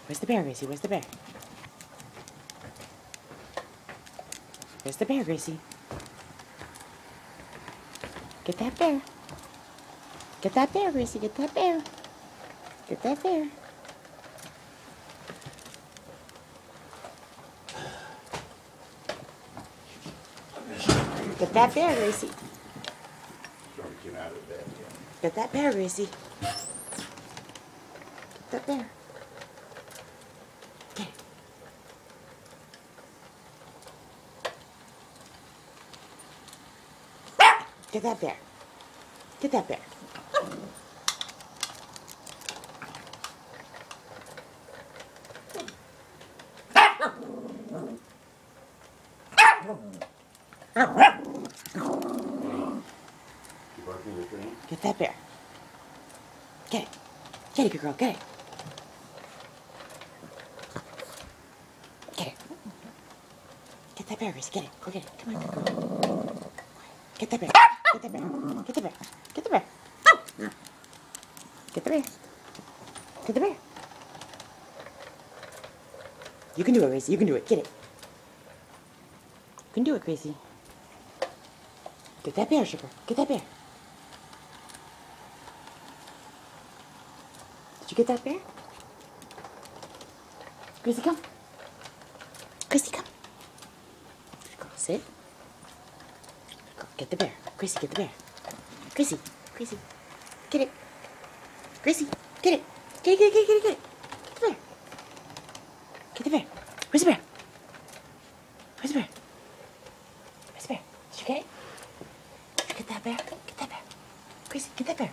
Where's the bear, Gracie? Where's the bear? Where's the bear, Gracie? Get that bear. Get that bear, Gracie. Get that bear. Get that bear. Get that bear, Gracie. Get that bear, Gracie. Get that bear. Get it. Get that bear. Get that bear. Get that bear. Get it. Get it, good girl. Get it. Get it. Get that bear, Gracie. Get it. Go get it. Come on, good girl. Get that bear. Get that bear. Get the bear. Get the bear. Get the bear. Get the bear. You can do it, Gracie. You can do it. Get it. You can do it, Gracie. Get that bear, sugar. Get that bear. Did you get that bear? Gracie, come. Gracie, come. Go, sit. Go, get the bear. Gracie, get the bear. Gracie, Gracie, get it. Gracie, get it. Get it, get it, get it, get it. Get the bear. Get the bear. Where's the bear? Where's the bear? Where's the bear? Did you get it? Did you get that bear? Get that bear. Gracie, get that bear.